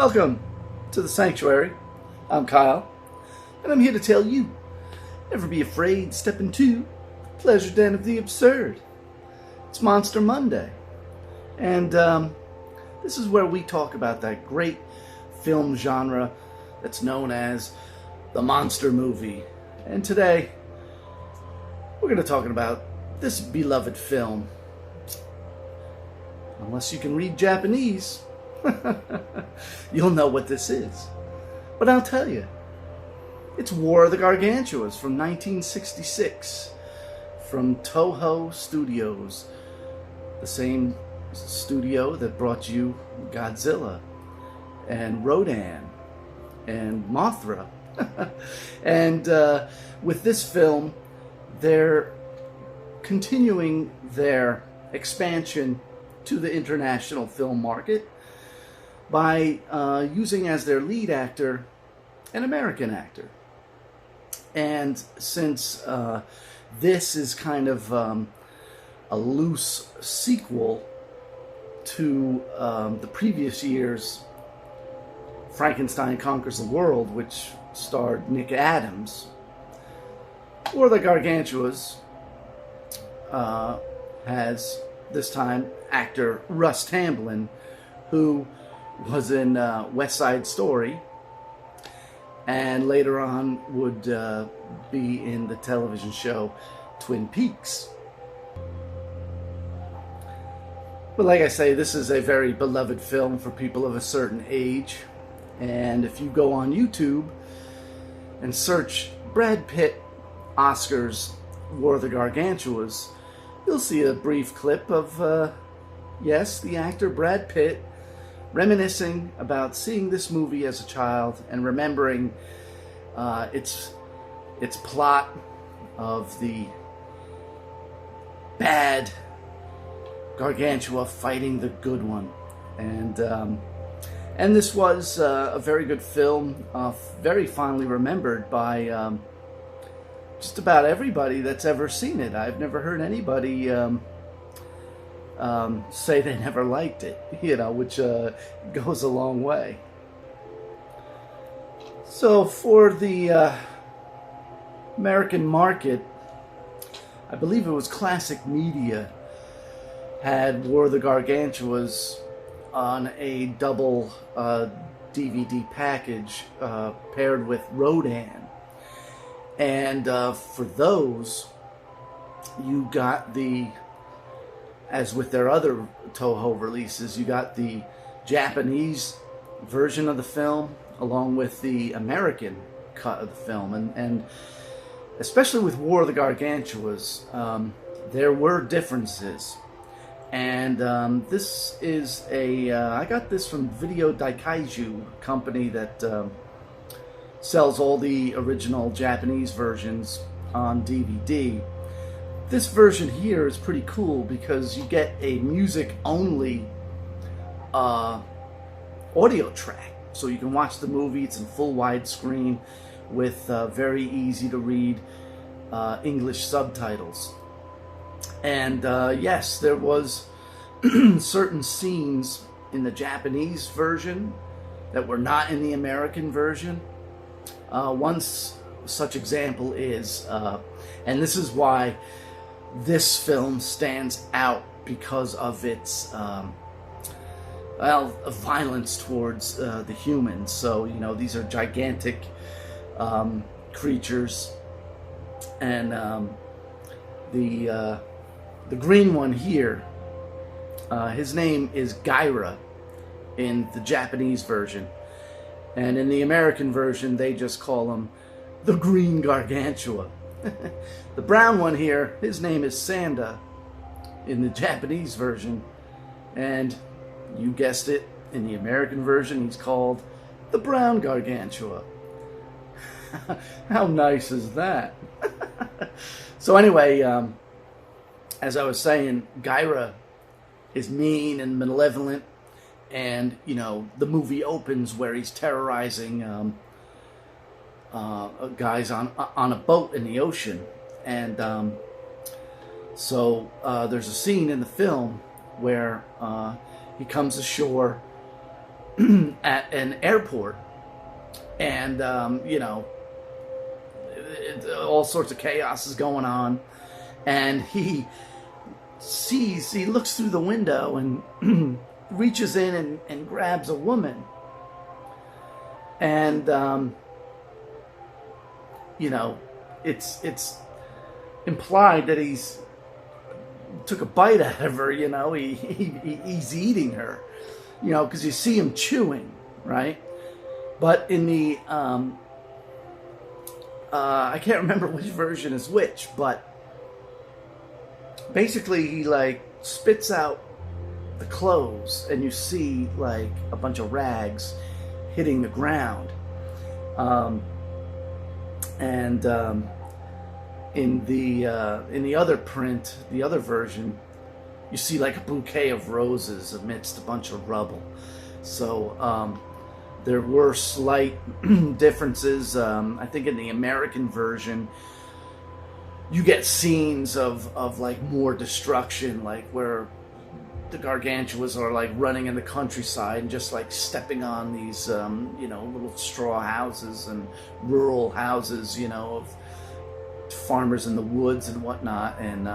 Welcome to the Sanctuary. I'm Kyle, and I'm here to tell you, never be afraid, step into the pleasure den of the absurd. It's Monster Monday, and this is where we talk about that great film genre that's known as the monster movie. And today, we're going to talk about this beloved film. Unless you can read Japanese, you'll know what this is. But I'll tell you, it's War of the Gargantuas from 1966 from TOHO Studios, the same studio that brought you Godzilla and Rodan and Mothra. And with this film, they're continuing their expansion to the international film market by using as their lead actor an American actor. And since this is kind of a loose sequel to the previous year's Frankenstein Conquers the World, which starred Nick Adams, War of the Gargantuas has this time actor Russ Tamblyn, who was in West Side Story and later on would be in the television show Twin Peaks. But like I say, this is a very beloved film for people of a certain age, and if you go on YouTube and search Brad Pitt Oscars War of the Gargantuas, you'll see a brief clip of, yes, the actor Brad Pitt reminiscing about seeing this movie as a child and remembering its plot of the bad Gargantua fighting the good one. And this was a very good film, very fondly remembered by just about everybody that's ever seen it. I've never heard anybody say they never liked it, which goes a long way. So for the American market, I believe it was Classic Media had War of the Gargantuas on a double DVD package paired with Rodan. And for those, you got as with their other Toho releases, you got the Japanese version of the film along with the American cut of the film. And especially with War of the Gargantuas, there were differences. And this is I got this from Video Daikaiju, company that sells all the original Japanese versions on DVD. This version here is pretty cool because you get a music-only audio track. So you can watch the movie. It's in full widescreen with very easy-to-read English subtitles. And yes, there was certain scenes in the Japanese version that were not in the American version. One such example is, and this is why this film stands out because of its, violence towards the humans. So, these are gigantic creatures, and the green one here, his name is Gyra in the Japanese version. And in the American version, they just call him the Green Gargantua. The brown one here, his name is Sanda in the Japanese version. And you guessed it, in the American version, he's called the Brown Gargantua. How nice is that? So anyway, as I was saying, Gyra is mean and malevolent. And, the movie opens where he's terrorizing guys on a boat in the ocean. And so there's a scene in the film where he comes ashore at an airport, and all sorts of chaos is going on, and he looks through the window and reaches in and grabs a woman, and it's implied that he's took a bite out of her. He's eating her, because you see him chewing, right? But in the I can't remember which version is which, but basically he like spits out the clothes, and you see like a bunch of rags hitting the ground. In the other print, the other version, you see like a bouquet of roses amidst a bunch of rubble. So there were slight differences. I think in the American version, you get scenes of like more destruction, like where the Gargantuas are like running in the countryside and just like stepping on these little straw houses and rural houses, of farmers in the woods and whatnot. And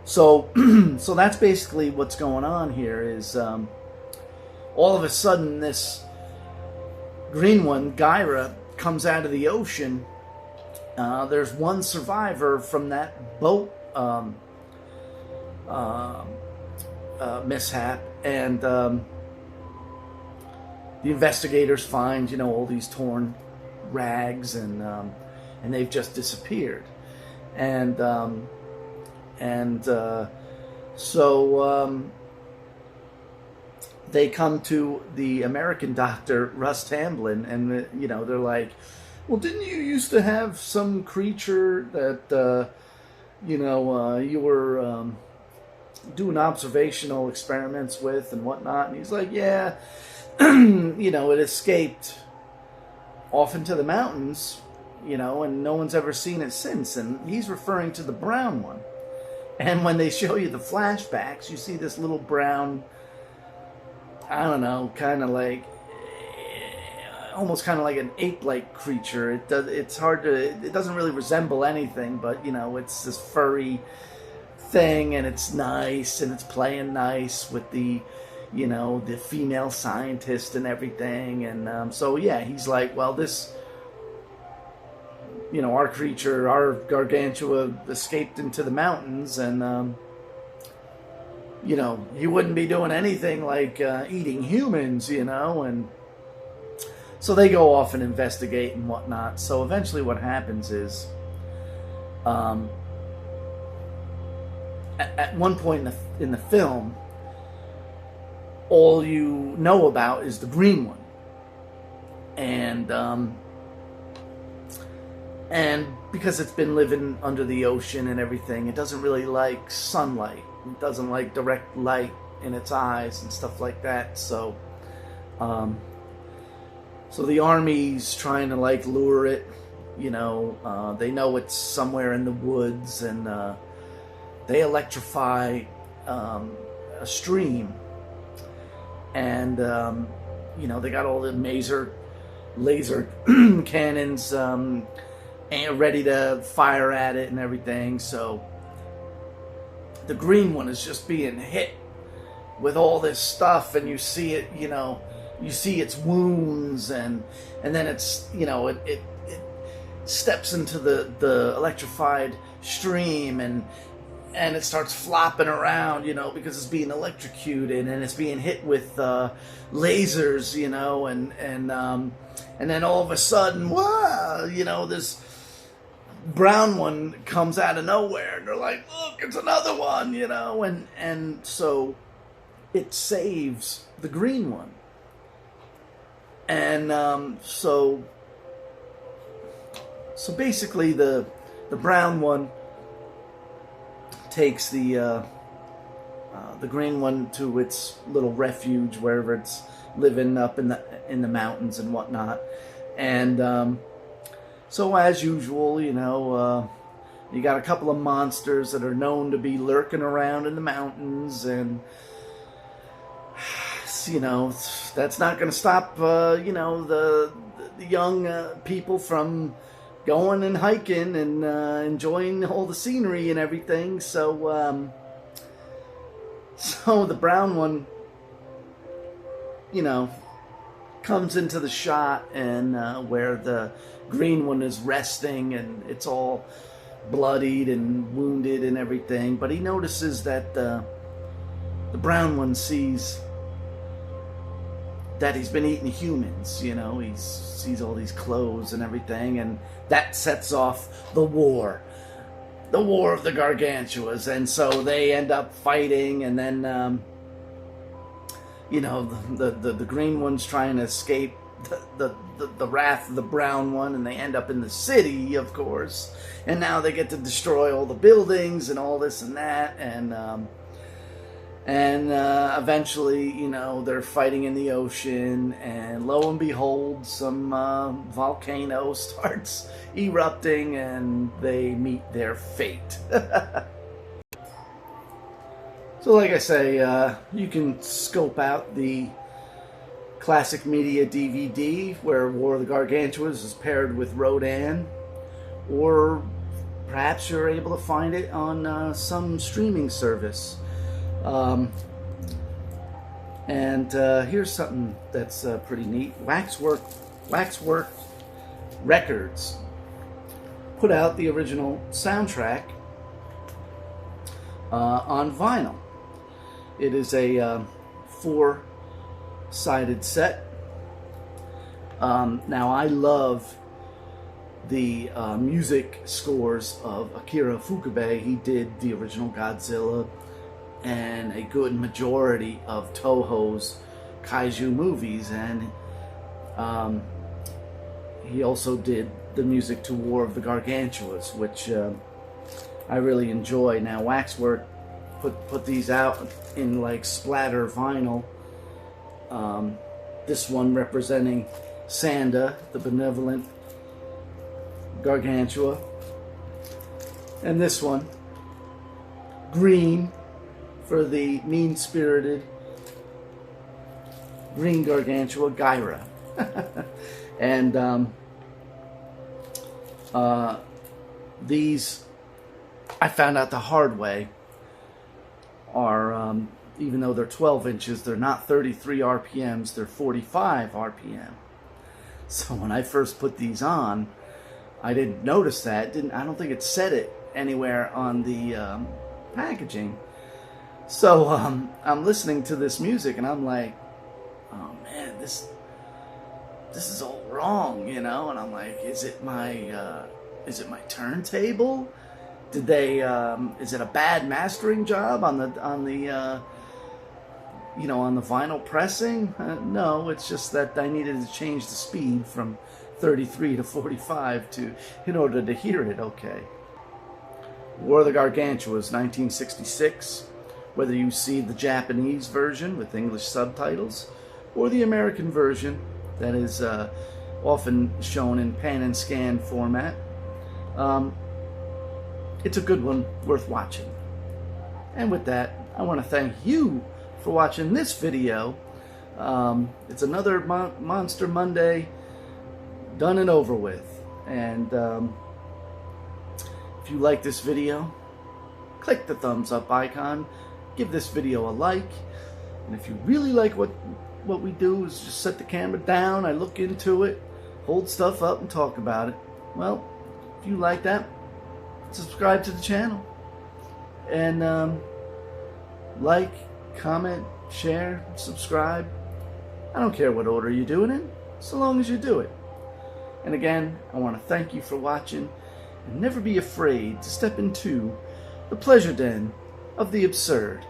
so that's basically what's going on here. Is all of a sudden this green one, Gyra, comes out of the ocean. There's one survivor from that boat mishap, and the investigators find all these torn rags, and they've just disappeared, and so they come to the American doctor, Russ Tamblyn, and they're like, well, didn't you used to have some creature that you were doing observational experiments with and whatnot? And he's like, yeah, it escaped off into the mountains, and no one's ever seen it since. And he's referring to the brown one. And when they show you the flashbacks, you see this little brown, I don't know, kind of like, almost kind of like an ape-like creature. It doesn't really resemble anything, but it's this furry thing, and it's nice, and it's playing nice with the the female scientist and everything. And so yeah, he's like, well, this our creature, our Gargantua, escaped into the mountains, and he wouldn't be doing anything like eating humans, and so they go off and investigate and whatnot. So eventually what happens is, at one point in the film, all you know about is the green one. And because it's been living under the ocean and everything, it doesn't really like sunlight. It doesn't like direct light in its eyes and stuff like that. So the army's trying to like lure it. They know it's somewhere in the woods, and they electrify a stream, and they got all the laser cannons and ready to fire at it and everything. So the green one is just being hit with all this stuff, and you see it, you see its wounds, and then it's it steps into the electrified stream, and it starts flopping around, because it's being electrocuted, and it's being hit with lasers, and then all of a sudden, wow, this brown one comes out of nowhere, and they're like, look, it's another one, and so it saves the green one. And so basically the brown one takes the green one to its little refuge, wherever it's living up in the mountains and whatnot. And so as usual, you got a couple of monsters that are known to be lurking around in the mountains, and that's not going to stop, the young people from going and hiking and enjoying all the scenery and everything. So the brown one, comes into the shot, and where the green one is resting, and it's all bloodied and wounded and everything. But he notices that the brown one sees that he's been eating humans. He sees all these clothes and everything, and that sets off the war of the Gargantuas. And so they end up fighting, and then the green one's trying to escape the wrath of the brown one, and they end up in the city, of course, and now they get to destroy all the buildings and all this and that, and eventually, they're fighting in the ocean, and lo and behold, some volcano starts erupting, and they meet their fate. So like I say, you can scope out the Classic Media DVD where War of the Gargantuas is paired with Rodan, or perhaps you're able to find it on some streaming service. Here's something that's pretty neat. Waxwork Records put out the original soundtrack on vinyl. It is a 4-sided set. Now, I love the music scores of Akira Ifukube. He did the original Godzilla and a good majority of Toho's kaiju movies, and he also did the music to War of the Gargantuas, which I really enjoy. Now, Waxwork put these out in like splatter vinyl. This one representing Sanda, the benevolent Gargantua, and this one green for the mean-spirited green Gargantua, Gyra. And these, I found out the hard way, are, even though they're 12 inches, they're not 33 RPMs, they're 45 RPM. So when I first put these on, I didn't notice that. I don't think it said it anywhere on the packaging. So I'm listening to this music, and I'm like, oh man, this is all wrong, and I'm like, is it my turntable? Did they is it a bad mastering job on the vinyl pressing? No, it's just that I needed to change the speed from 33 to 45 in order to hear it okay. War of the Gargantuas, 1966. Whether you see the Japanese version with English subtitles or the American version that is often shown in pan and scan format, it's a good one, worth watching. And with that, I want to thank you for watching this video. It's another Monster Monday done and over with. And if you like this video, click the thumbs up icon, give this video a like, and if you really like what we do, is just set the camera down, I look into it, hold stuff up and talk about it. Well, if you like that, subscribe to the channel, and like, comment, share, subscribe. I don't care what order you're doing it, so long as you do it. And again, I want to thank you for watching, and never be afraid to step into the pleasure den of the absurd.